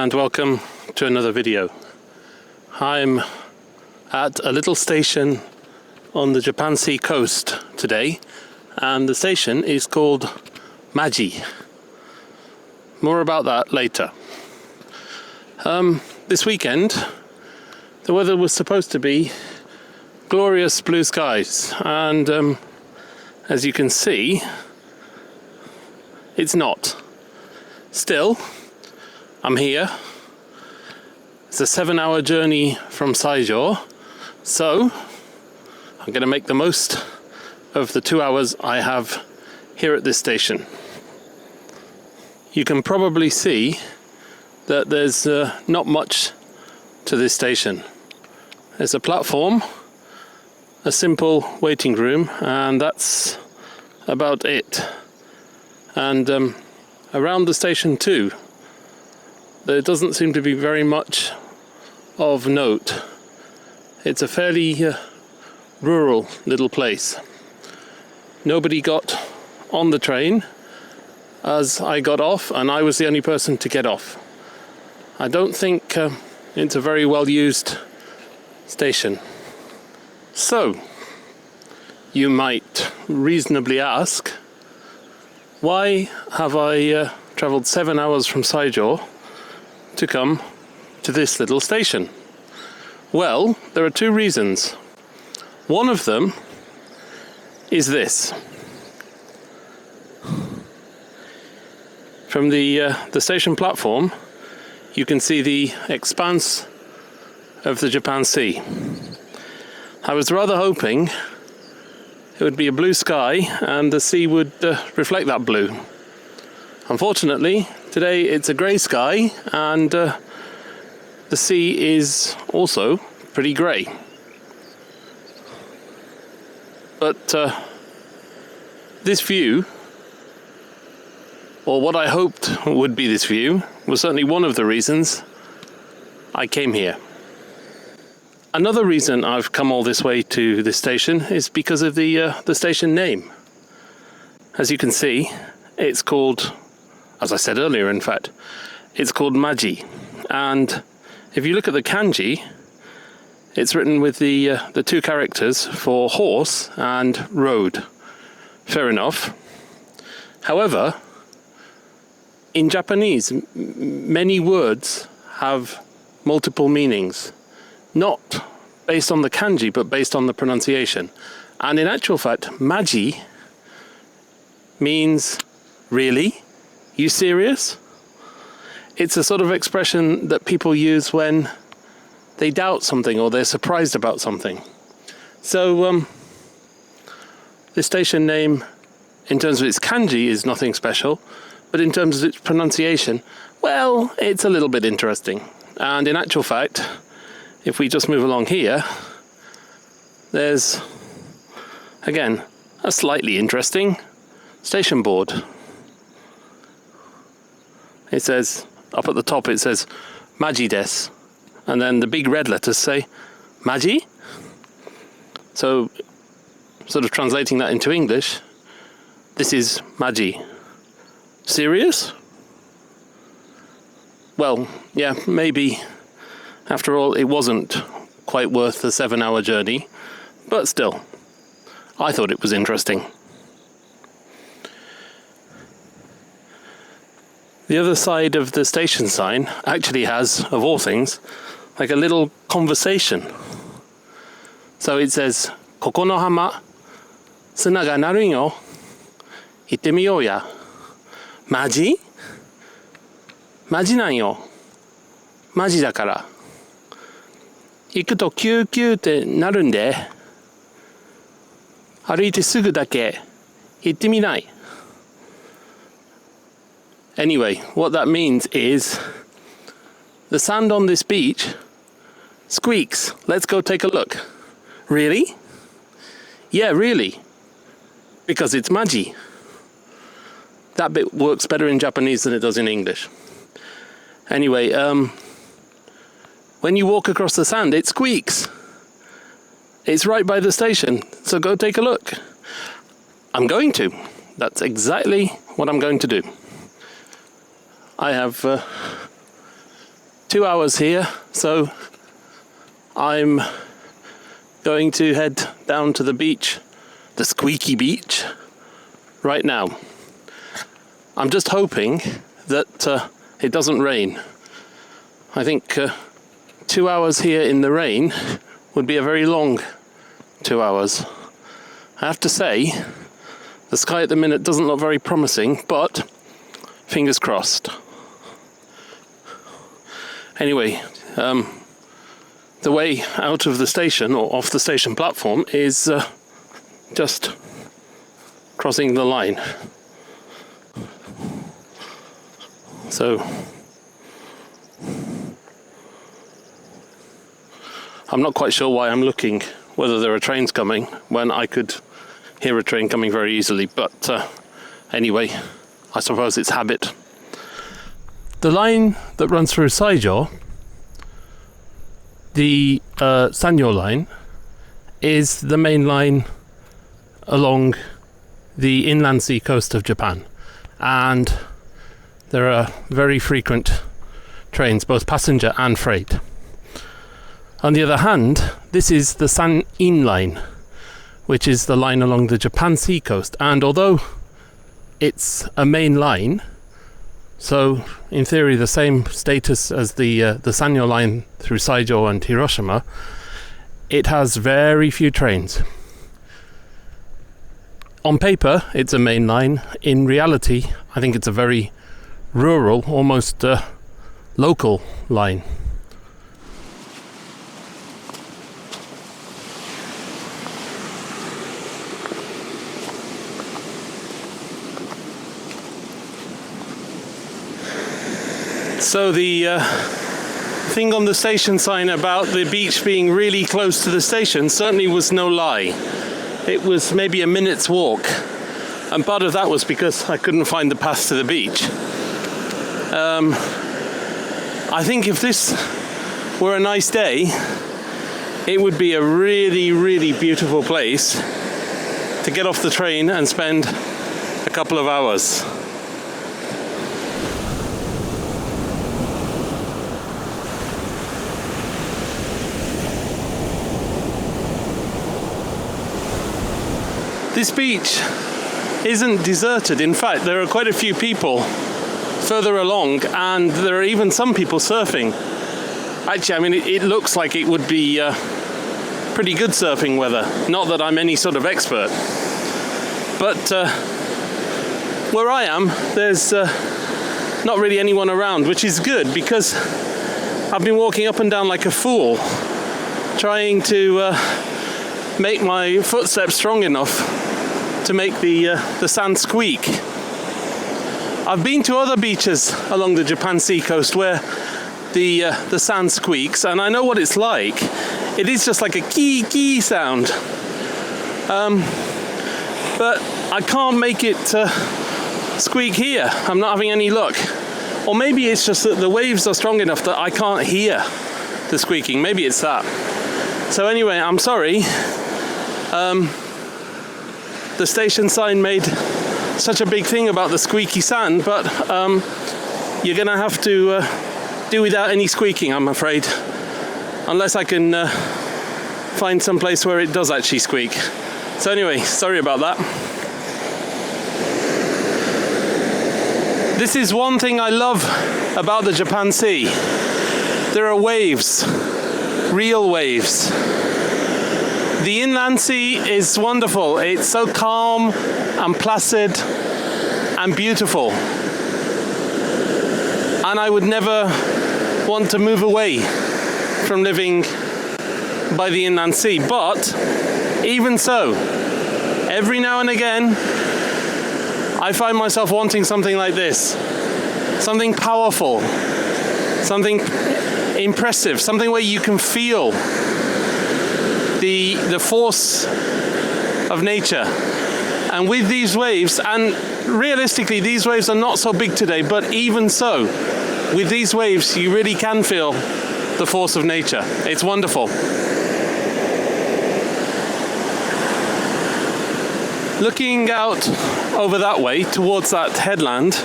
and welcome to another video. I'm at a little station on the Japan Sea coast today, and the station is called Maji. More about that later. This weekend the weather was supposed to be glorious blue skies, and as you can see, it's not. Still, I'm here. It's a 7-hour journey from Saijo, so I'm going to make the most of the 2 hours I have here at this station. You can probably see that there's not much to this station. There's a platform, a simple waiting room, and that's about it. And around the station too, there doesn't seem to be very much of note. It's a fairly rural little place. Nobody got on the train as I got off, and I was the only person to get off. I don't think it's a very well used station. So, you might reasonably ask, why have I travelled 7 hours from Saijo to come to this little station? Well, there are two reasons. One of them is this. From the station platform, you can see the expanse of the Japan Sea. I was rather hoping it would be a blue sky and the sea would reflect that blue. Unfortunately, today it's a grey sky, and the sea is also pretty grey. But this view, or what I hoped would be this view, was certainly one of the reasons I came here. Another reason I've come all this way to this station is because of the station name. As you can see, it's called, as I said earlier in fact, it's called Maji. And if you look at the kanji, it's written with the two characters for horse and road. Fair enough. However, in Japanese, many words have multiple meanings. Not based on the kanji, but based on the pronunciation. And in actual fact, Maji means, really? You serious? It's a sort of expression that people use when they doubt something or they're surprised about something. So, the station name, in terms of its kanji, is nothing special, but in terms of its pronunciation, well, it's a little bit interesting. And in actual fact, if we just move along here, there's, again, a slightly interesting station board. It says, up at the top it says, Maji desu. And then the big red letters say, Maji? So, sort of translating that into English, this is Maji. Serious? Well, yeah, maybe. After all, it wasn't quite worth the 7-hour journey, but still, I thought it was interesting. The other side of the station sign actually has, of all things, like a little conversation. So it says, Kotogahama Beach ga naru yo, itte miyou ya. Maji? Maji nan yo. Maji dakara. 行くとキューキューってなるんで、歩いてすぐだけ行ってみない。Anyway, what that means is the sand on this beach squeaks. Let's go take a look. Really? Yeah, really. Because it's Maji. That bit works better in Japanese than it does in English. Anyway, when you walk across the sand, it squeaks. It's right by the station, so go take a look. I'm going to. That's exactly what I'm going to do. I have 2 hours here, so I'm going to head down to the beach, the squeaky beach, right now. I'm just hoping that it doesn't rain. I think 2 hours here in the rain would be a very long 2 hours. I have to say, the sky at the minute doesn't look very promising, but fingers crossed. Anyway, the way out of the station, or off the station platform, is just crossing the line. So I'm not quite sure why I'm looking whether there are trains coming when I could hear a train coming very easily, but anyway, I suppose it's habit. The line that runs through Saijo, the Sanyo line, is the main line along the inland sea coast of Japan, and there are very frequent trains, both passenger and freight. On the other hand, this is the Sanin Line, which is the line along the Japan sea coast, and although it's a main line, so in theory the same status as the Sanyo line through Saijo and Hiroshima, it has very few trains. On paper it's a main line. In reality I think it's a very rural, almost local line. So the thing on the station sign about the beach being really close to the station certainly was no lie. It was maybe a minute's walk, and part of that was because I couldn't find the path to the beach. I think if this were a nice day, it would be a really, really beautiful place to get off the train and spend a couple of hours. This beach isn't deserted. In fact, there are quite a few people further along, and there are even some people surfing. Actually, I mean, it looks like it would be pretty good surfing weather. Not that I'm any sort of expert, but where I am, there's not really anyone around, which is good because I've been walking up and down like a fool, trying to make my footsteps strong enough to make the sand squeak. I've been to other beaches along the Japan sea coast where the sand squeaks, and I know what it's like. It is just like a kee sound, but I can't make it squeak here. I'm not having any luck. Or maybe it's just that the waves are strong enough that I can't hear the squeaking. Maybe it's that. So anyway, I'm sorry. The station sign made such a big thing about the squeaky sand, but you're gonna have to do without any squeaking, I'm afraid, unless I can find some place where it does actually squeak. So anyway, sorry about that. This is one thing I love about the Japan Sea. There are waves, real waves. The inland sea is wonderful. It's so calm and placid and beautiful. And I would never want to move away from living by the inland sea. But even so, every now and again, I find myself wanting something like this. Something powerful, something impressive, something where you can feel the force of nature. And with these waves, and realistically these waves are not so big today, but even so, with these waves you really can feel the force of nature. It's wonderful. Looking out over that way towards that headland,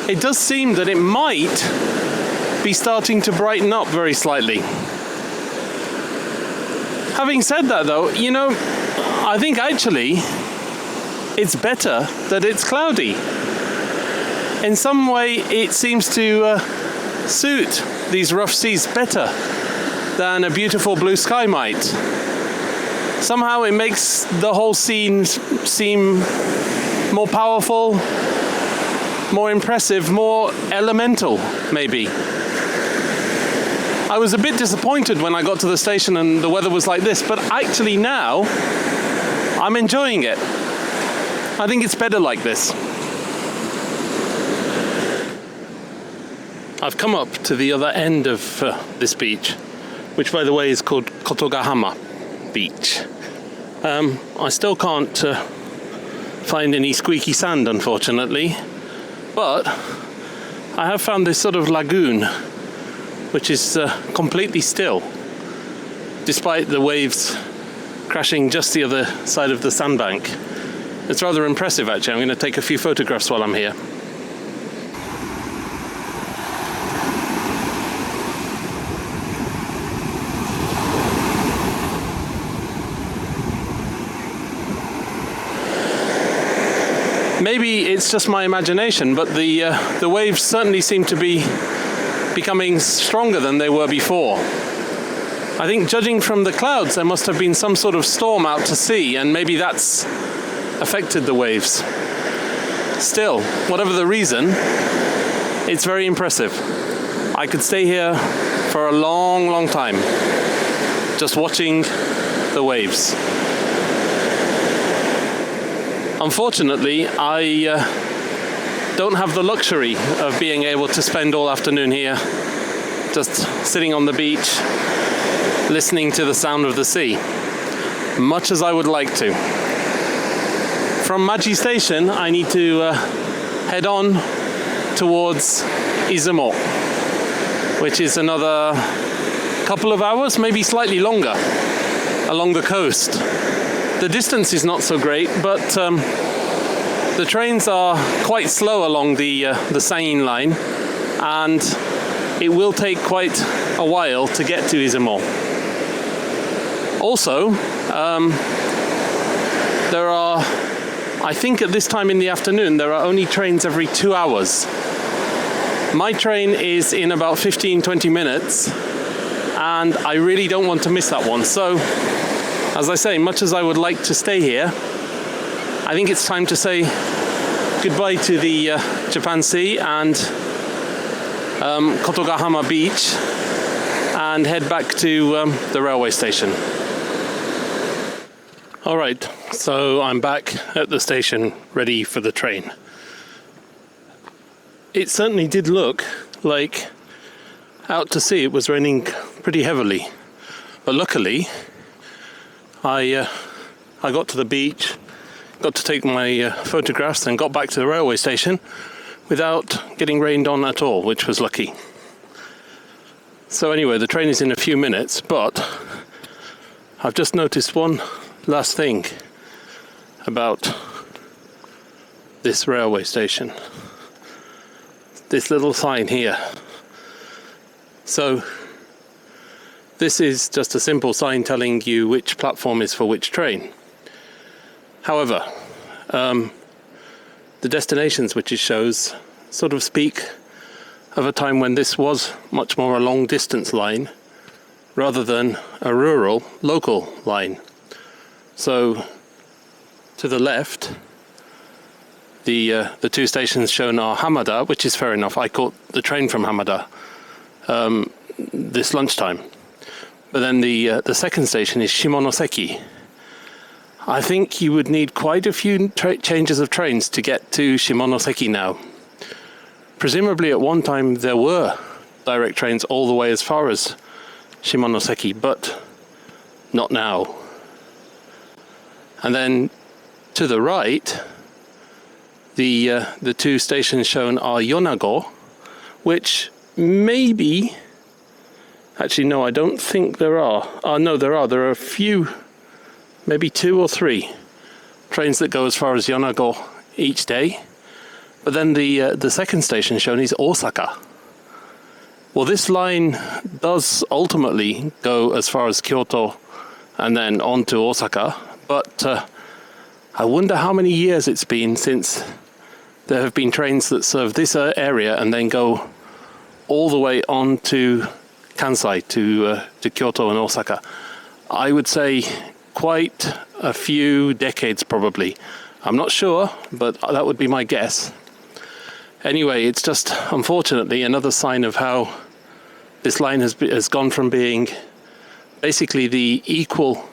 it does seem that it might be starting to brighten up very slightly. Having said that though, you know, I think actually it's better that it's cloudy. In some way it seems to suit these rough seas better than a beautiful blue sky might. Somehow it makes the whole scene seem more powerful, more impressive, more elemental, maybe. I was a bit disappointed when I got to the station and the weather was like this, but actually now I'm enjoying it. I think it's better like this. I've come up to the other end of this beach, which by the way is called Kotogahama Beach. I still can't find any squeaky sand, unfortunately, but I have found this sort of lagoon which is completely still, despite the waves crashing just the other side of the sandbank. It's rather impressive actually. I'm going to take a few photographs while I'm here. Maybe it's just my imagination, but the waves certainly seem to be becoming stronger than they were before. I think judging from the clouds, there must have been some sort of storm out to sea, and maybe that's affected the waves. Still, whatever the reason, it's very impressive. I could stay here for a long, long time, just watching the waves. Unfortunately, I don't have the luxury of being able to spend all afternoon here, just sitting on the beach, listening to the sound of the sea, much as I would like to. From Maji Station, I need to head on towards Izumo, which is another couple of hours, maybe slightly longer, along the coast. The distance is not so great, but the trains are quite slow along the Sanin Line, and it will take quite a while to get to Izumo. Also, there are, I think at this time in the afternoon, there are only trains every 2 hours. My train is in about 15-20 minutes, and I really don't want to miss that one. So, as I say, much as I would like to stay here, I think it's time to say goodbye to the Japan Sea and Kotogahama Beach and head back to the railway station. Alright, so I'm back at the station ready for the train. It certainly did look like out to sea it was raining pretty heavily, but luckily I got to the beach, got to take my photographs and got back to the railway station without getting rained on at all, which was lucky. So anyway, the train is in a few minutes, but I've just noticed one last thing about this railway station. This little sign here. So this is just a simple sign telling you which platform is for which train. However, the destinations which it shows sort of speak of a time when this was much more a long distance line rather than a rural, local line. So to the left, the two stations shown are Hamada, which is fair enough. I caught the train from Hamada this lunchtime. But then the second station is Shimonoseki. I think you would need quite a few changes of trains to get to Shimonoseki now. Presumably at one time there were direct trains all the way as far as Shimonoseki, but not now. And then to the right, the two stations shown are Yonago, which maybe... Actually, no, I don't think there are. No, there are. There are a few, maybe 2 or 3 trains that go as far as Yonago each day. But then the second station shown is Osaka, Well, this line does ultimately go as far as Kyoto and then on to Osaka, but I wonder how many years it's been since there have been trains that serve this area and then go all the way on to Kansai, to Kyoto and Osaka. I would say quite a few decades probably. I'm not sure, but that would be my guess. Anyway, it's just unfortunately another sign of how this line has gone from being basically the equal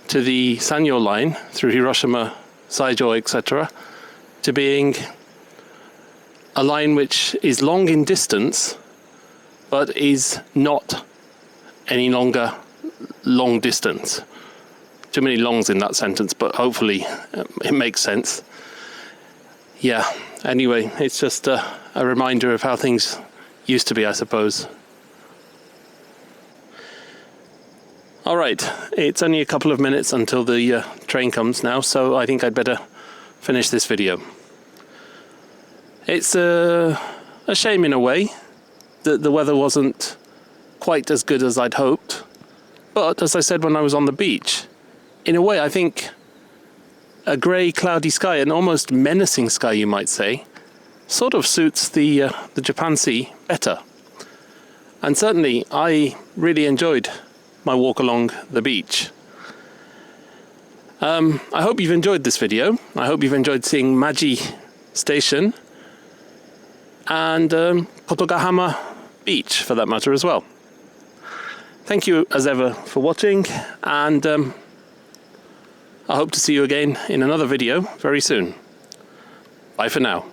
to the Sanyo line through Hiroshima, Saijo, etc., to being a line which is long in distance, but is not any longer long distance. Too many longs in that sentence, but hopefully it makes sense. Yeah, anyway, it's just a reminder of how things used to be, I suppose. All right, it's only a couple of minutes until the train comes now, so I think I'd better finish this video. It's a shame in a way that the weather wasn't quite as good as I'd hoped, but as I said when I was on the beach, in a way I think a grey, cloudy sky, an almost menacing sky you might say, sort of suits the Japan Sea better. And certainly I really enjoyed my walk along the beach. I hope you've enjoyed this video. I hope you've enjoyed seeing Maji Station and Kotogahama Beach for that matter as well. Thank you as ever for watching, and I hope to see you again in another video very soon. Bye for now.